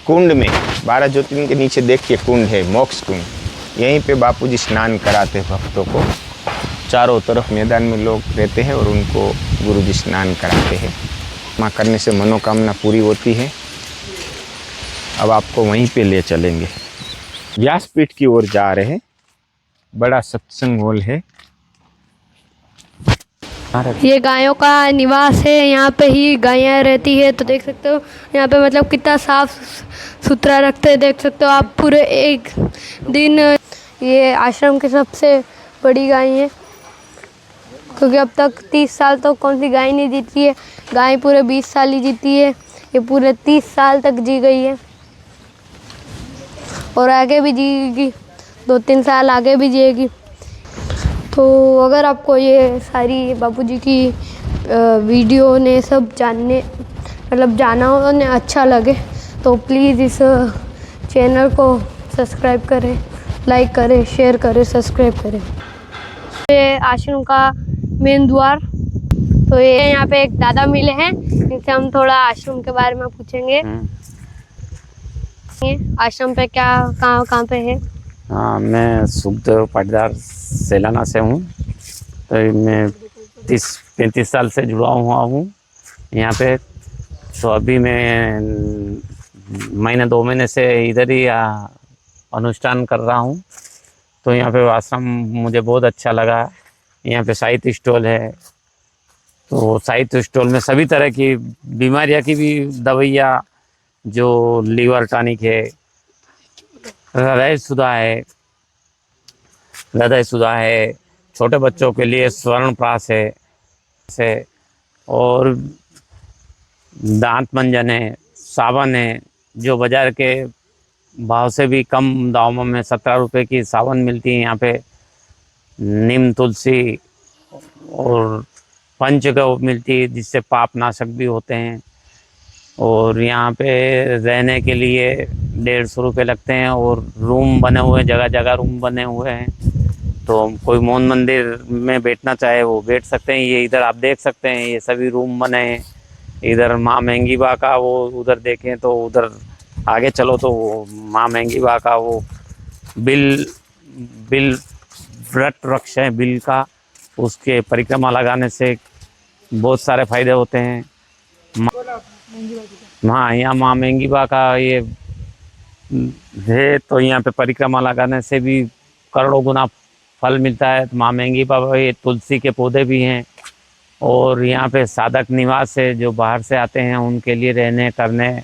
कुंड में 12 ज्योतिर्लिंग के नीचे देखिए कुंड है, मोक्ष कुंड। यहीं पे बापूजी स्नान कराते हैं भक्तों को। चारों तरफ मैदान में लोग रहते हैं और उनको गुरुजी स्नान कराते हैं। माँ करने से मनोकामना पूरी होती है। अब आपको वहीं पे ले चलेंगे। व्यासपीठ की ओर जा रहे हैं। बड़ा सत्संग हॉल है। ये गायों का निवास है, यहाँ पे ही गायें रहती है। तो देख सकते हो यहाँ पे मतलब कितना साफ सुथरा रखते हैं। देख सकते हो आप पूरे एक दिन। ये आश्रम की सबसे बड़ी गाय है, क्योंकि अब तक 30 साल तो कौन सी गाय नहीं जीती है। गाय पूरे 20 साल ही जीती है, ये पूरे 30 साल तक जी गई है और आगे भी जीएगी, 2-3 साल आगे भी जिएगी। तो अगर आपको ये सारी बापूजी की वीडियो ने सब जानने मतलब जाना हो ने अच्छा लगे तो प्लीज़ इस चैनल को सब्सक्राइब करें, लाइक करें, शेयर करें, सब्सक्राइब करें। ये आश्रम का मेन द्वार। तो ये यहाँ पे एक दादा मिले हैं, इनसे हम थोड़ा आश्रम के बारे में पूछेंगे। आश्रम पे क्या कहाँ पे है? हाँ, मैं सुखदेव पाटीदार सेलाना से हूँ। तो मैं 30-35 साल से जुड़ा हुआ हूँ यहाँ पे। तो अभी मैं महीने 2 महीने से इधर ही अनुष्ठान कर रहा हूँ। तो यहाँ पे आश्रम मुझे बहुत अच्छा लगा। यहाँ पे साहित्य स्टॉल है। तो साहित्य स्टॉल में सभी तरह की बीमारियाँ की भी दवाइयाँ, जो लीवर टॉनिक है, हृदय सुधा है, छोटे बच्चों के लिए स्वर्ण प्राश है और दांत मंजन है, साबन है, जो बाजार के भाव से भी कम दामों में 17 रुपये की साबन मिलती है यहाँ पे। नीम तुलसी और पंचगव्य मिलती है, जिससे पाप नाशक भी होते हैं। और यहाँ पे रहने के लिए 150 रुपये लगते हैं और रूम बने हुए हैं, जगह जगह रूम बने हुए हैं। तो कोई मौन मंदिर में बैठना चाहे वो बैठ सकते हैं। ये इधर आप देख सकते हैं, ये सभी रूम बने हैं। इधर माँ महंगी बा का वो उधर देखें तो उधर आगे चलो तो वो माँ महंगी बा का वो बिल व्रत वृक्ष है बिल का, उसके परिक्रमा लगाने से बहुत सारे फायदे होते हैं। हाँ, यहाँ माँ महंगी बा का ये है, तो यहाँ पे परिक्रमा लगाने से भी करोड़ों गुना फल मिलता है। माँ महंगी बा ये तुलसी के पौधे भी हैं। और यहाँ पे साधक निवास है, जो बाहर से आते हैं उनके लिए रहने करने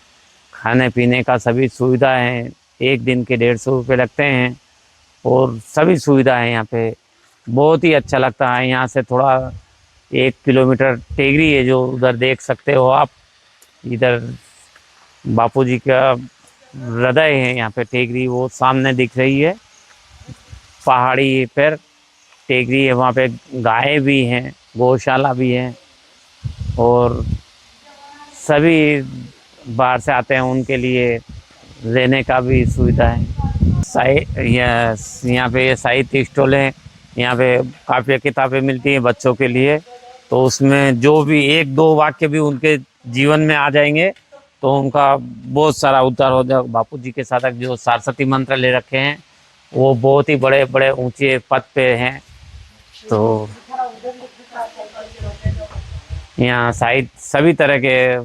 खाने पीने का सभी सुविधा है। एक दिन के 150 रुपये लगते हैं और सभी सुविधा है यहाँ पे। बहुत ही अच्छा लगता है। यहाँ से थोड़ा 1 किलोमीटर टेगरी है, जो उधर देख सकते हो आप। इधर बापूजी का हृदय है यहाँ पे, टेगरी वो सामने दिख रही है। पहाड़ी पर टेगरी है, वहाँ पे गाय भी हैं, गौशाला भी है और सभी बाहर से आते हैं उनके लिए रहने का भी सुविधा है। यहाँ पे ये साहित्य स्टॉल है। यहाँ पे काफ़ी किताबें मिलती हैं बच्चों के लिए। तो उसमें जो भी 1-2 वाक्य भी उनके जीवन में आ जाएंगे तो उनका बहुत सारा उद्धार हो जाएगा। बापूजी के साधक जो सरस्वती मंत्र ले रखे हैं वो बहुत ही बड़े बड़े ऊंचे पद पे हैं। तो यहाँ साहित्य सभी तरह के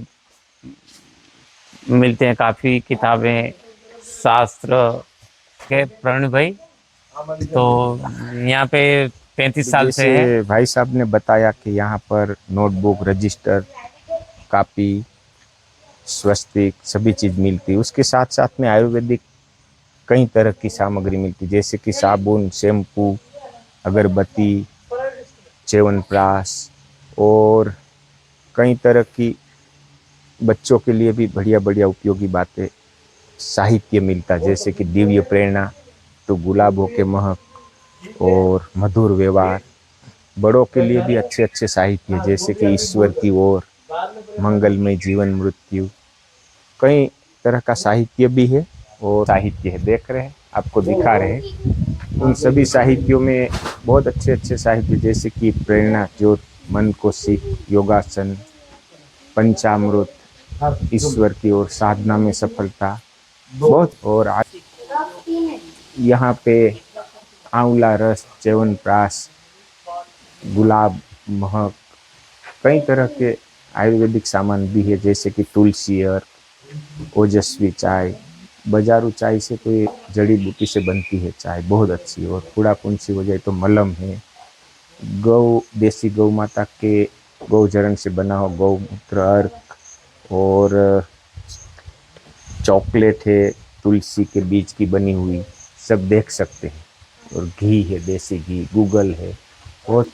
मिलते हैं, काफ़ी किताबें शास्त्र के। प्रवीण भाई, तो यहाँ पे 35 साल से है। भाई साहब ने बताया कि यहाँ पर नोटबुक, रजिस्टर, कापी, स्वस्तिक सभी चीज़ मिलती है। उसके साथ साथ में आयुर्वेदिक कई तरह की सामग्री मिलती है, जैसे कि साबुन, शैम्पू, अगरबत्ती, च्यवनप्राश और कई तरह की बच्चों के लिए भी बढ़िया बढ़िया उपयोगी बातें साहित्य मिलता, जैसे कि दिव्य प्रेरणा, तो गुलाबों के महक और मधुर व्यवहार। बड़ों के लिए भी अच्छे अच्छे साहित्य, जैसे कि ईश्वर की ओर, मंगलमय जीवन मृत्यु, कई तरह का साहित्य भी है। और साहित्य है, देख रहे हैं, आपको दिखा रहे हैं। उन सभी साहित्यों में बहुत अच्छे अच्छे साहित्य, जैसे कि प्रेरणा ज्योत, मन को सीख, योगासन, पंचामृत, ईश्वर की ओर, साधना में सफलता, बहुत। और यहाँ पे आंवला रस, च्यवनप्राश, गुलाब, महक, कई तरह के आयुर्वेदिक सामान भी है, जैसे कि तुलसी और ओजस्वी चाय। बाजारू चाय से तो ये जड़ी बूटी से बनती है चाय, बहुत अच्छी। और कूड़ा पुंसी हो जाए तो मलम है। गौ, देसी गौ माता के गौचरण से बना हो गौमूत्र, अर्क, और चॉकलेट है तुलसी के बीज की बनी हुई, सब देख सकते हैं। और घी है, देसी घी, गूगल है। और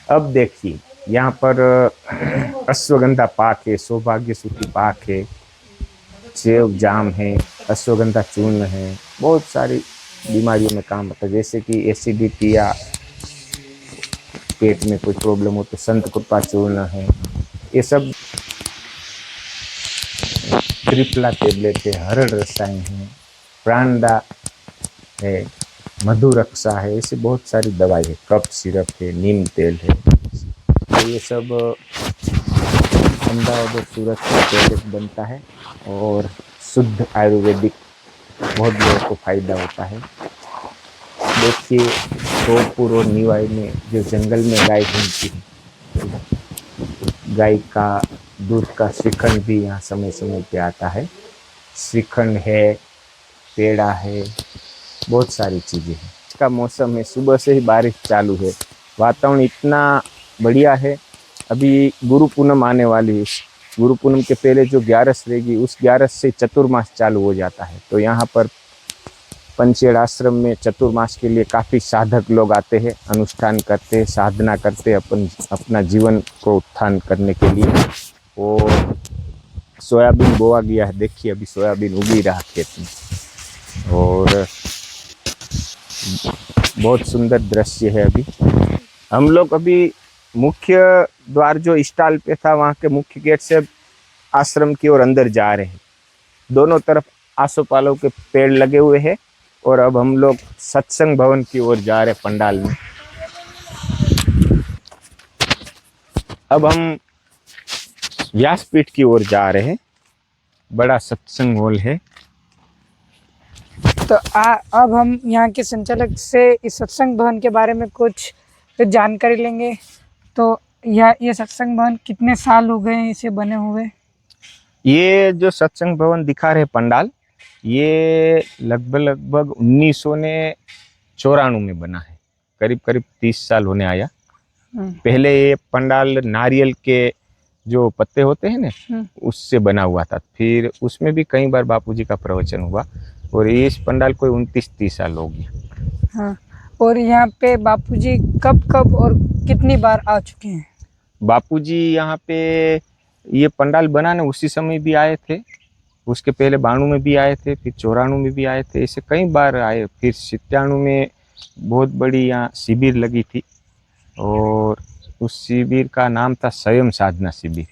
अब देखिए यहाँ पर अश्वगंधा पाक है, सौभाग्य सूती पाक है, सेव जाम है, अश्वगंधा चूर्ण है। बहुत सारी बीमारियों में काम आता है, जैसे कि एसिडिटी या पेट में कोई प्रॉब्लम हो तो संत कृपा चूर्ण है। ये सब त्रिफला टेबलेट है, हरड़ रसायन है, प्राणदा है, मधुरक्षा है। ऐसे बहुत सारी दवाई है, कफ सिरप है, नीम तेल है। तो ये सब अहमदाबाद और सूरत से प्रोडक्ट बनता है और शुद्ध आयुर्वेदिक, बहुत लोगों को फायदा होता है। देखिए सोदपुर और निवाई में जो जंगल में गाय घूमती है, गाय का दूध का श्रीखंड भी यहाँ समय समय पे आता है। श्रीखंड है, पेड़ा है, बहुत सारी चीज़ें हैं। इसका मौसम है, सुबह से ही बारिश चालू है, वातावरण इतना बढ़िया है। अभी गुरु पूनम आने वाली है, गुरु पूनम के पहले जो 11 रहेगी, उस 11 से चतुर्मास चालू हो जाता है। तो यहाँ पर पंचेड़ आश्रम में चतुर्मास के लिए काफ़ी साधक लोग आते हैं, अनुष्ठान करते हैं, साधना करते हैं अपना जीवन को उत्थान करने के लिए। और सोयाबीन बोआ गया है, देखिए अभी सोयाबीन उगी रहा खेत में। और बहुत सुंदर दृश्य है। अभी हम लोग अभी मुख्य द्वार जो स्टॉल पे था, वहाँ के मुख्य गेट से आश्रम की ओर अंदर जा रहे हैं। दोनों तरफ आसोपालव के पेड़ लगे हुए हैं। और अब हम लोग सत्संग भवन की ओर जा रहे हैं, पंडाल में। अब हम व्यासपीठ की ओर जा रहे हैं, बड़ा सत्संग हॉल है। तो अब हम यहाँ के संचालक से इस सत्संग भवन के बारे में कुछ जानकारी लेंगे। तो ये सत्संग भवन कितने साल हो गए हैं इसे बने हुए? ये जो सत्संग भवन दिखा रहे पंडाल, ये लगभग 1994 में बना है, करीब 30 साल होने आया। पहले ये पंडाल नारियल के जो पत्ते होते हैं ना, उससे बना हुआ था। फिर उसमें भी कई बार बापूजी का प्रवचन हुआ। और इस पंडाल को 29-30 साल हो गया। हाँ, और यहाँ पे बापूजी कब और कितनी बार आ चुके हैं? बापूजी यहाँ पे ये पंडाल बनाने उसी समय भी आए थे, उसके पहले 92 में भी आए थे, फिर 94 में भी आए थे, ऐसे कई बार आए। फिर 97 में बहुत बड़ी यहाँ शिविर लगी थी, और उस शिविर का नाम था स्वयं साधना शिविर।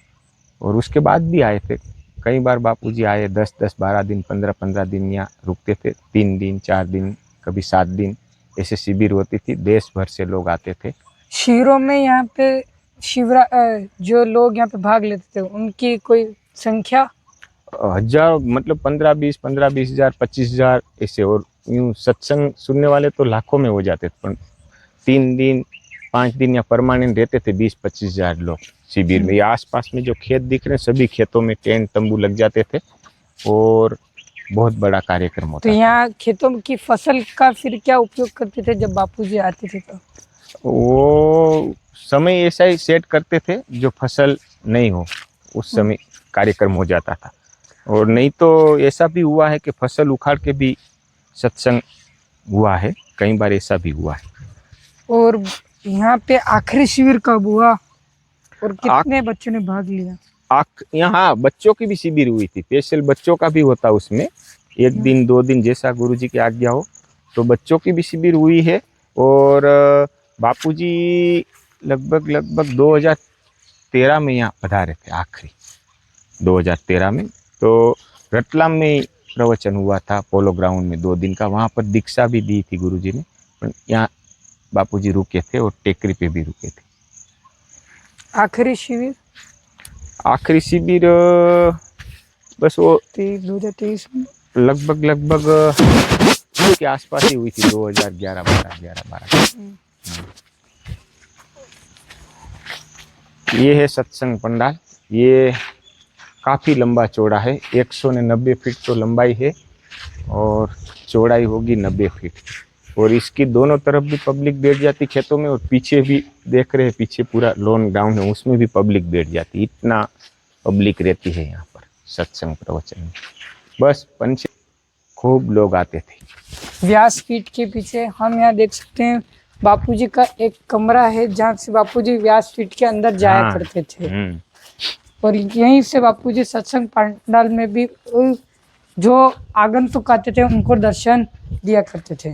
और उसके बाद भी आए थे, कई बार बापूजी आए, 10-10, 12 दिन, 15-15 दिन यहाँ रुकते थे, 3 दिन, 4 दिन, कभी 7 दिन, ऐसे शिविर होती थी। देश भर से लोग आते थे। शिविरों में यहाँ पे जो लोग यहाँ पे भाग लेते थे, उनकी कोई संख्या? हजार, मतलब 15-20 हज़ार, 25 हज़ार ऐसे। और यूँ सत्संग सुनने वाले तो लाखों में हो जाते थे। पर 3 दिन, 5 दिन या परमानेंट रहते थे 20-25 हज़ार लोग शिविर में। ये आसपास में जो खेत दिख रहे हैं, सभी खेतों में टेंट तंबू लग जाते थे और बहुत बड़ा कार्यक्रम होता तो था। यहाँ खेतों की फसल का फिर क्या उपयोग करते थे जब बापूजी आते थे? तो वो समय ऐसा ही सेट करते थे, जो फसल नहीं हो उस समय कार्यक्रम हो जाता था। और नहीं तो ऐसा भी हुआ है कि फसल उखाड़ के भी सत्संग हुआ है, कई बार ऐसा भी हुआ है। और यहाँ पे आखिरी शिविर कब हुआ और कितने बच्चों ने भाग लिया? यहाँ बच्चों की भी शिविर हुई थी, स्पेशल बच्चों का भी होता उसमें, 1 दिन 2 दिन जैसा गुरुजी की आज्ञा हो। तो बच्चों की भी शिविर हुई है। और बापूजी लगभग 2013 में यहाँ पधारे थे, आखिरी 2013 में। तो रतलाम में प्रवचन हुआ था, पोलो ग्राउंड में 2 दिन का, वहाँ पर दीक्षा भी दी थी गुरुजी ने। पर यहाँ बापूजी रुके थे और टेकरी पे भी रुके थे। आखिरी शिविर आखिरी शिविर बस वो 2023 में। लगभग के आसपास ही हुई थी, 2011-12। ये है सत्संग पंडाल। ये काफ़ी लंबा चौड़ा है, 190 फीट तो लंबाई है और चौड़ाई होगी 90 फीट। और इसकी दोनों तरफ भी पब्लिक बैठ जाती खेतों में, और पीछे भी देख रहे हैं, पीछे पूरा लॉन ग्राउंड है, उसमें भी पब्लिक बैठ जाती। इतना पब्लिक रहती है यहाँ पर सत्संग प्रवचन में। बस पंच खूब लोग आते थे। व्यासपीठ के पीछे हम यहाँ देख सकते हैं बापूजी का एक कमरा है, जहाँ से बापूजी व्यासपीठ के अंदर जाया हाँ। करते थे। और यहीं से बापूजी सत्संग पंडाल में भी जो आगंतुक आते थे उनको दर्शन दिया करते थे।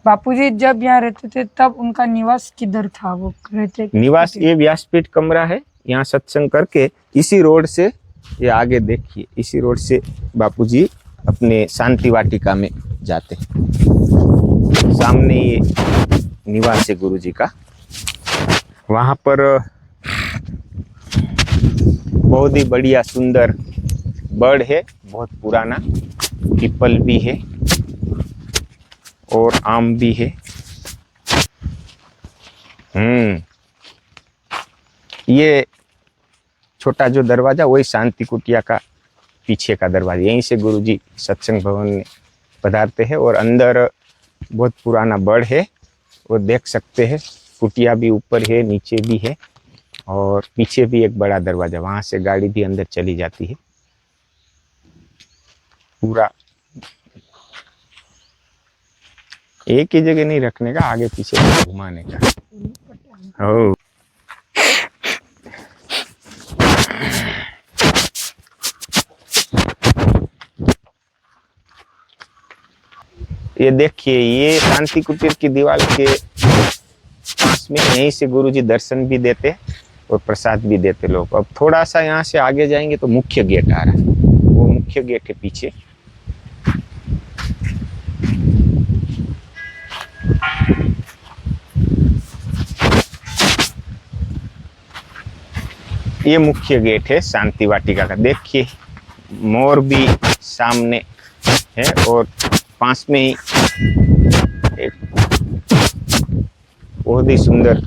बापूजी जब यहाँ रहते थे तब उनका निवास किधर था, वो रहते? निवास ये व्यासपीठ कमरा है। यहाँ सत्संग करके इसी रोड से, ये आगे देखिए, इसी रोड से बापूजी अपने शांति वाटिका में जाते। सामने ये निवास है गुरुजी का। वहाँ पर बहुत ही बढ़िया सुंदर बड़ है, बहुत पुराना पीपल भी है और आम भी है। ये छोटा जो दरवाजा वही शांति कुटिया का पीछे का दरवाजा। यहीं से गुरुजी सत्संग भवन में पधारते हैं। और अंदर बहुत पुराना बड़ है, और देख सकते हैं कुटिया भी ऊपर है, नीचे भी है, और पीछे भी एक बड़ा दरवाजा, वहां से गाड़ी भी अंदर चली जाती है। पूरा एक ही जगह नहीं रखने का, आगे पीछे घुमाने का। ओ ये देखिए, ये शांति कुटीर की दीवार के पास में यहीं से गुरुजी दर्शन भी देते और प्रसाद भी देते लोग। अब थोड़ा सा यहाँ से आगे जाएंगे तो मुख्य गेट आ रहा है, वो मुख्य गेट है पीछे। ये मुख्य गेट है शांति वाटिका का। देखिए मोर भी सामने है, और पास में ही एक बहुत ही सुंदर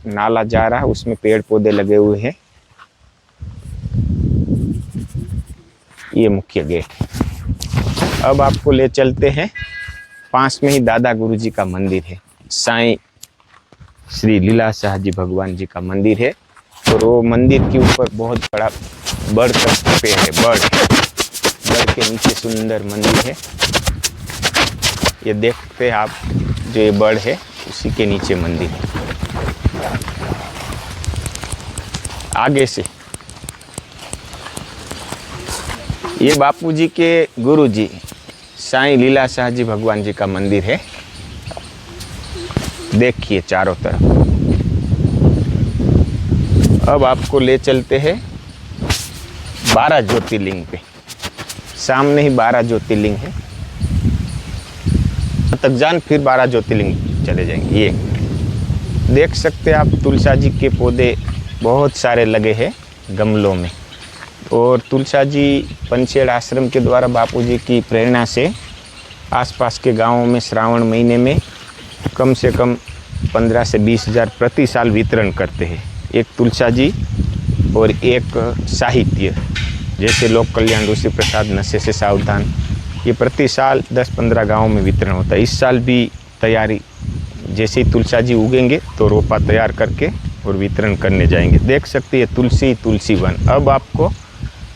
नाला जा रहा है, उसमें पेड़ पौधे लगे हुए हैं। ये मुख्य गेट है। अब आपको ले चलते हैं, पास में ही दादा गुरुजी का मंदिर है, साईं श्री लीलाशाह जी भगवान जी का मंदिर है। और वो मंदिर के ऊपर बहुत बड़ा बड़ का पेड़ है, बड़ के नीचे सुंदर मंदिर है। ये देखते हैं आप, जो ये बड़ है उसी के नीचे मंदिर है। आगे से ये बापूजी के गुरुजी साईं लीलाशाह जी भगवान जी का मंदिर है। देखिए चारों तरफ। अब आपको ले चलते हैं 12 ज्योतिर्लिंग पे। सामने ही 12 ज्योतिर्लिंग है, तक जान फिर 12 ज्योतिर्लिंग चले जाएंगे। ये देख सकते हैं आप, तुलसा जी के पौधे बहुत सारे लगे हैं गमलों में। और तुलसा जी पंचेड़ आश्रम के द्वारा बापूजी की प्रेरणा से आसपास के गांवों में श्रावण महीने में कम से कम 15 से 20 हज़ार प्रति साल वितरण करते हैं। एक तुलसा जी और एक साहित्य, जैसे लोक कल्याण ऋषि प्रसाद नशे से सावधान, ये प्रति साल 10-15 गाँवों में वितरण होता है। इस साल भी तैयारी, जैसे ही तुलसा जी उगेंगे तो रोपा तैयार करके और वितरण करने जाएंगे। देख सकते हैं तुलसी वन। अब आपको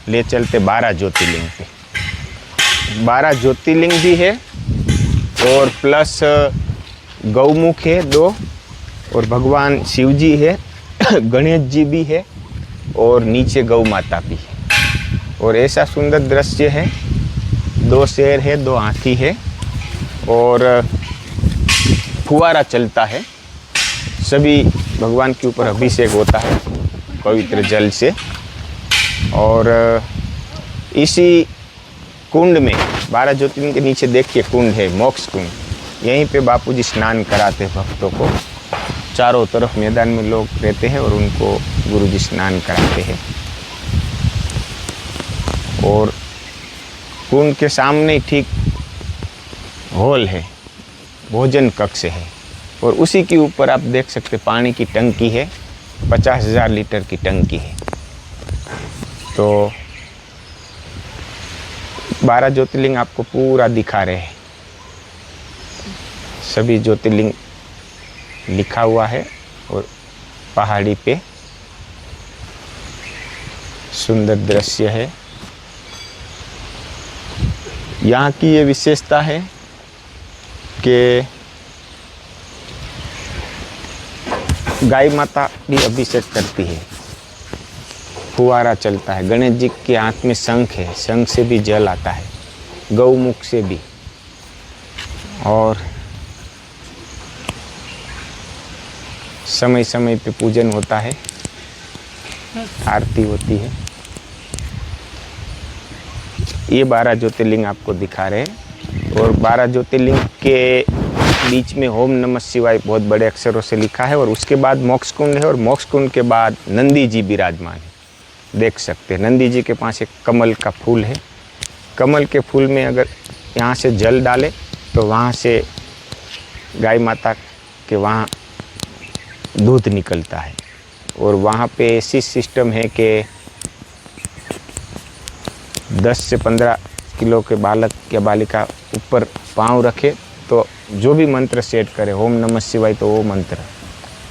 ले चलते 12 ज्योतिर्लिंग पे। 12 ज्योतिर्लिंग भी है और प्लस गौमुख है 2, और भगवान शिव जी है, गणेश जी भी है, और नीचे गौ माता भी है। और ऐसा सुंदर दृश्य है, 2 शेर है, 2 हाथी है, और फुवारा चलता है। सभी भगवान के ऊपर अभिषेक होता है पवित्र जल से। और इसी कुंड में 12 ज्योतिर्लिंग के नीचे देखिए कुंड है, मोक्ष कुंड। यहीं पे बापूजी स्नान कराते हैं भक्तों को। चारों तरफ मैदान में लोग रहते हैं और उनको गुरुजी स्नान कराते हैं। और कुंड के सामने ही ठीक हॉल है, भोजन कक्ष है, और उसी के ऊपर आप देख सकते पानी की टंकी है, 50,000 लीटर की टंकी है। तो 12 ज्योतिर्लिंग आपको पूरा दिखा रहे हैं। सभी ज्योतिर्लिंग लिखा हुआ है और पहाड़ी पे सुंदर दृश्य है। यहाँ की ये विशेषता है कि गाय माता भी अभिषेक करती है, फुवारा चलता है, गणेश जी के हाथ में शंख है, शंख से भी जल आता है, गौमुख से भी, और समय समय पे पूजन होता है, आरती होती है। ये 12 ज्योतिर्लिंग आपको दिखा रहे हैं, और 12 ज्योतिर्लिंग के बीच में ओम नमः शिवाय बहुत बड़े अक्षरों से लिखा है, और उसके बाद मोक्ष कुंड है, और मोक्ष कुंड के बाद नंदी जी विराजमान है। देख सकते हैं नंदी जी के पास एक कमल का फूल है। कमल के फूल में अगर यहाँ से जल डाले तो वहाँ से गाय माता के वहाँ दूध निकलता है, और वहाँ पे ऐसी सिस्टम है कि 10 से 15 किलो के बालक या बालिका ऊपर पाँव रखे तो जो भी मंत्र सेट करे, ओम नमः शिवाय तो वो मंत्र,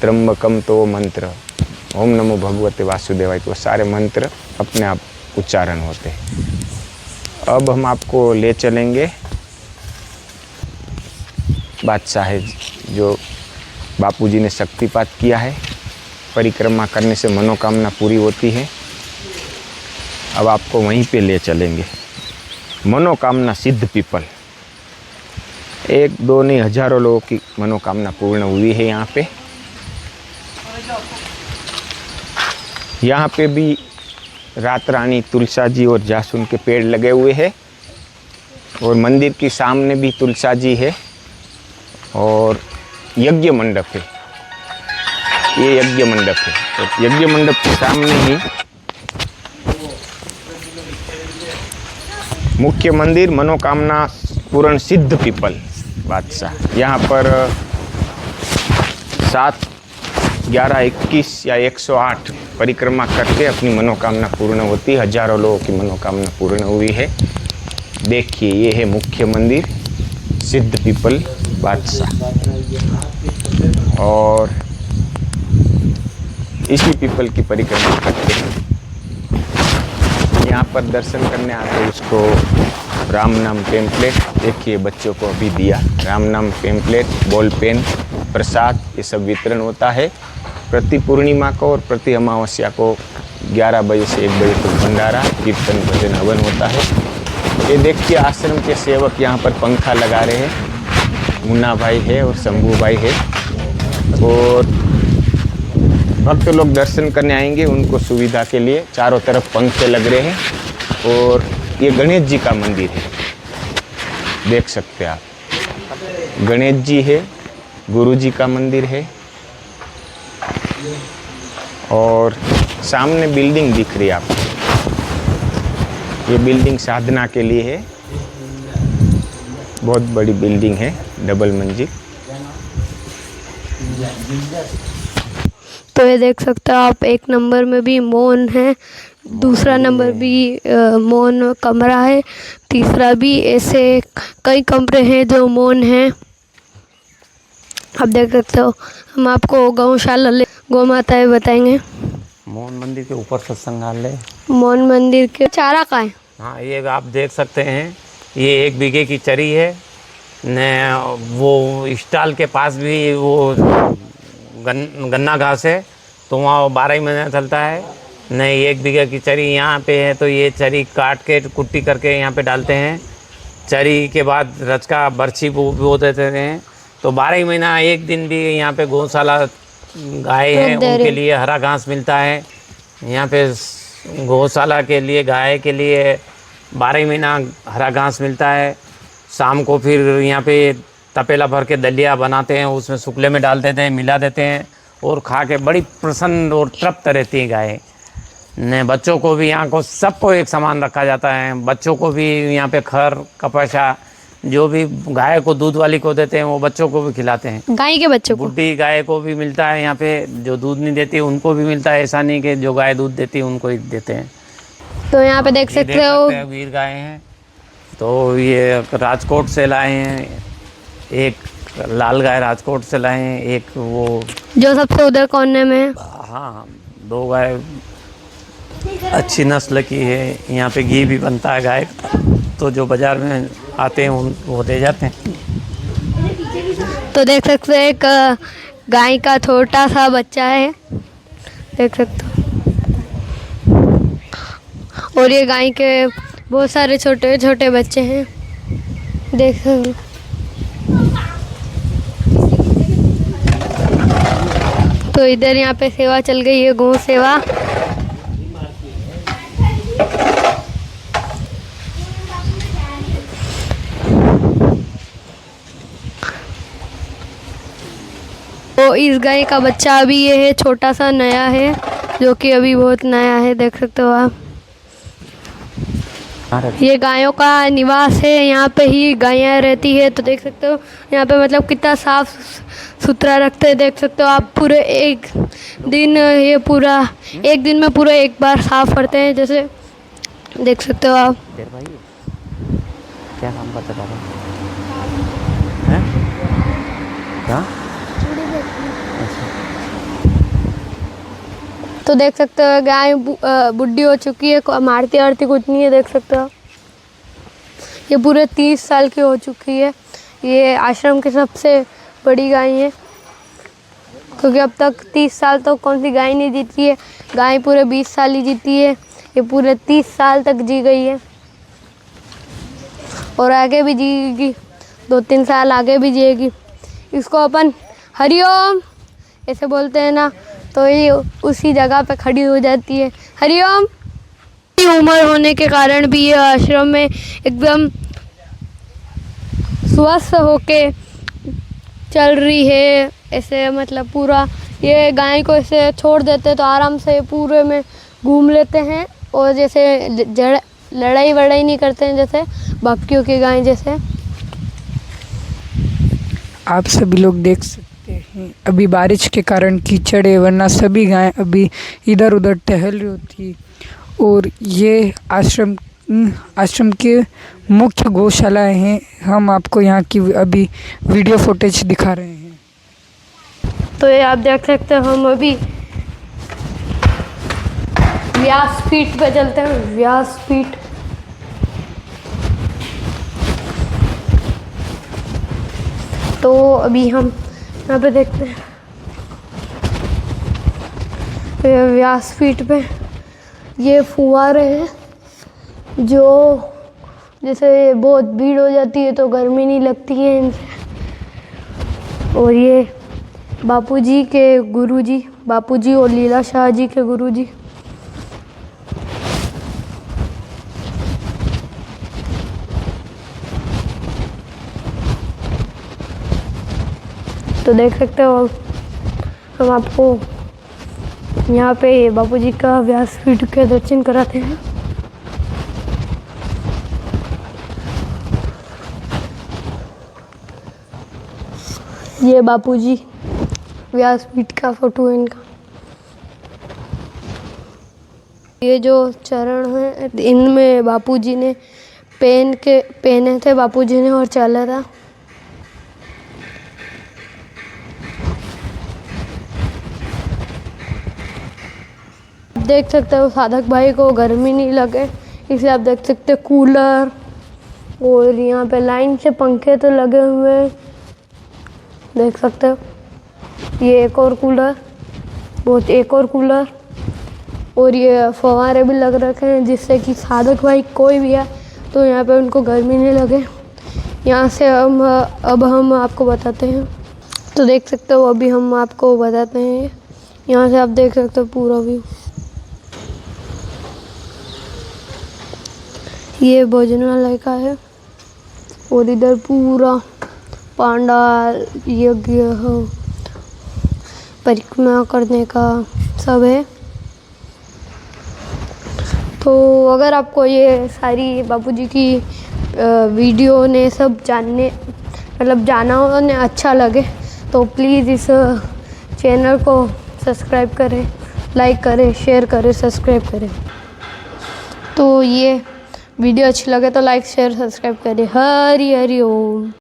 त्र्यंबकम तो वो मंत्र, ओम नमो भगवते वासुदेवाय तो सारे मंत्र अपने आप उच्चारण होते हैं। अब हम आपको ले चलेंगे बादशाह जो बापूजी ने शक्तिपात किया है, परिक्रमा करने से मनोकामना पूरी होती है। अब आपको वहीं पे ले चलेंगे। मनोकामना सिद्ध पीपल, 1-2 नहीं हजारों लोगों की मनोकामना पूर्ण हुई है यहाँ पे। यहाँ पे भी रात रानी, तुलसा जी और जासुन के पेड़ लगे हुए हैं, और मंदिर के सामने भी तुलसा जी है, और यज्ञ मंडप है। ये यज्ञ मंडप है, तो यज्ञ मंडप के सामने ही मुख्य मंदिर मनोकामना पूर्ण सिद्ध पीपल बादशाह। यहाँ पर 7, 11, 21 या 108 परिक्रमा करके अपनी मनोकामना पूर्ण होती है। हजारों लोगों की मनोकामना पूर्ण हुई है। देखिए ये है मुख्य मंदिर सिद्ध पीपल बादशाह, और इसी पीपल की परिक्रमा करते हैं। यहाँ पर दर्शन करने आते हैं। उसको राम नाम पेम्पलेट, देखिए बच्चों को अभी दिया राम नाम पेम्पलेट, बॉल पेन, प्रसाद, ये सब वितरण होता है। प्रति पूर्णिमा को और प्रति अमावस्या को 11 बजे से 1 बजे तक भंडारा, कीर्तन, भजन, हवन होता है। ये देखिए आश्रम के सेवक यहाँ पर पंखा लगा रहे हैं। मुन्ना भाई है और शंभू भाई है, और भक्त लोग दर्शन करने आएंगे उनको सुविधा के लिए चारों तरफ पंखे लग रहे हैं। और ये गणेश जी का मंदिर है, देख सकते हैं आप। गणेश जी है, गुरु जी का मंदिर है, और सामने बिल्डिंग दिख रही है आपको। ये बिल्डिंग साधना के लिए है, बहुत बड़ी बिल्डिंग है, डबल मंजिल। तो ये देख सकते हो आप, 1 नंबर में भी मौन है, दूसरा नंबर भी मौन कमरा है, तीसरा भी, ऐसे कई कमरे हैं जो मौन हैं। आप देख सकते हो। हम आपको गौशाला, गौ माताएँ बताएंगे। मोहन मंदिर के ऊपर सत्संगालय, मौन मंदिर के चारा का है। हाँ ये आप देख सकते हैं, ये 1 बीघे की चरी है न। वो स्टॉल के पास भी वो गन्ना घास है, तो वहाँ 12 ही महीने चलता है। नहीं 1 बीघे की चरी यहाँ पे है, तो ये चरी काट के कुट्टी करके यहाँ पे डालते हैं। चरी के बाद रचका बरछी बो देते हैं, तो 12 ही महीना एक दिन भी यहाँ पे गौशाला गाय हैं उनके लिए हरा घास मिलता है। यहाँ पे गौशाला के लिए, गाय के लिए 12 ही महीना हरा घास मिलता है। शाम को फिर यहाँ पे तपेला भर के दलिया बनाते हैं, उसमें सुखले में डाल देते हैं, मिला देते हैं, और खा के बड़ी प्रसन्न और तृप्त रहती है गाय। ने बच्चों को भी यहाँ को सबको एक समान रखा जाता है। बच्चों को भी यहाँ पे खर कपाशा जो भी गाय को दूध वाली को देते हैं वो बच्चों को भी खिलाते हैं। गाय के बच्चों को? बुढ़ी गाय को भी मिलता है यहाँ पे, जो दूध नहीं देती उनको भी मिलता है। ऐसा नहीं कि जो गाय दूध देती है उनको ही देते हैं। तो यहाँ पे देख सकते हो वीर गाय हैं। तो ये राजकोट से लाए हैं, एक लाल गाय राजकोट से लाए हैं, एक वो जो सबसे उधर कोने में है। हाँ, 2 गाय अच्छी नस्ल की है। यहाँ पे घी भी बनता है गाय का, तो जो बाजार में आते हैं उन वो दे जाते हैं। तो देख सकते हैं एक गाय का छोटा सा बच्चा है, देख सकते हो। और ये गाय के बहुत सारे छोटे छोटे बच्चे हैं, देख सकते हो। तो इधर यहाँ पे सेवा चल गई है, गौ सेवा। तो इस गाय का बच्चा अभी ये है, छोटा सा नया है, जो कि अभी बहुत नया है, देख सकते हो आप। ये गायों का निवास है, यहाँ पे ही गायें रहती है। तो देख सकते हो यहाँ पे मतलब कितना साफ सुथरा रखते हैं, देख सकते हो आप। पूरे एक दिन ये पूरा एक दिन में पूरा एक बार साफ करते हैं, जैसे देख सकते हो आप। भाई क्या काम करते बाबा? क्या? तो देख सकते हो गाय बुढ़ी हो चुकी है, मारती आरती कुछ नहीं है, देख सकते हो। ये पूरे 30 साल की हो चुकी है। ये आश्रम की सबसे बड़ी गाय है, क्योंकि अब तक 30 साल तो कौन सी गाय नहीं जीती है। गाय पूरे 20 साल ही जीती है, ये पूरे 30 साल तक जी गई है और आगे भी जीएगी, 2-3 साल आगे भी जिएगी। इसको अपन हरिओम ऐसे बोलते हैं ना, तो ये उसी जगह पे खड़ी हो जाती है, हरिओम। उम्र होने के कारण भी ये आश्रम में एकदम स्वस्थ होके चल रही है। ऐसे मतलब पूरा ये गाय को ऐसे छोड़ देते तो आराम से पूरे में घूम लेते हैं, और जैसे लड़ाई वड़ाई नहीं करते हैं जैसे बाकियों की गाय जैसे। आप सभी लोग देख सकते हैं अभी बारिश के कारण कीचड़ है, वरना सभी गायें अभी इधर उधर टहल रही होती। और ये आश्रम के मुख्य गौशालाएं हैं। हम आपको यहाँ की अभी वीडियो फुटेज दिखा रहे हैं। तो ये आप देख सकते हो, हम अभी व्यासपीठ पे चलते हैं, व्यासपीठ। तो अभी हम यहाँ पे देखते हैं, व्यासपीठ पे ये फुव्वारे हैं, जो जैसे बहुत भीड़ हो जाती है तो गर्मी नहीं लगती है इनसे। और ये बापूजी के गुरुजी, बापूजी और लीला शाह जी के गुरुजी। तो देख सकते हो हम आपको यहाँ पे बापूजी का व्यासपीठ के दर्शन कराते हैं। ये बापूजी व्यासपीठ का फोटो है इनका। ये जो चरण है इनमें बापूजी ने पहने थे बापूजी ने और चला था। देख सकते हो साधक भाई को गर्मी नहीं लगे, इसलिए आप देख सकते हो कूलर, और यहाँ पे लाइन से पंखे तो लगे हुए हैं, देख सकते हो। ये एक और कूलर, और ये फव्वारे भी लग रखे हैं, जिससे कि साधक भाई कोई भी है तो यहाँ पे उनको गर्मी नहीं लगे। यहाँ से अब हम आपको बताते हैं। तो देख सकते हो अभी हम आपको बताते हैं, यहाँ से आप देख सकते हो पूरा व्यू। ये भोजनालय का है, और इधर पूरा पांडाल, यज्ञ परिक्रमा करने का सब है। तो अगर आपको ये सारी बापूजी की वीडियो ने सब जाना होने अच्छा लगे तो प्लीज़ इस चैनल को सब्सक्राइब करें, लाइक करें, शेयर करें, सब्सक्राइब करें। तो ये वीडियो अच्छी लगे तो लाइक शेयर सब्सक्राइब करें। हरि हरि ओम।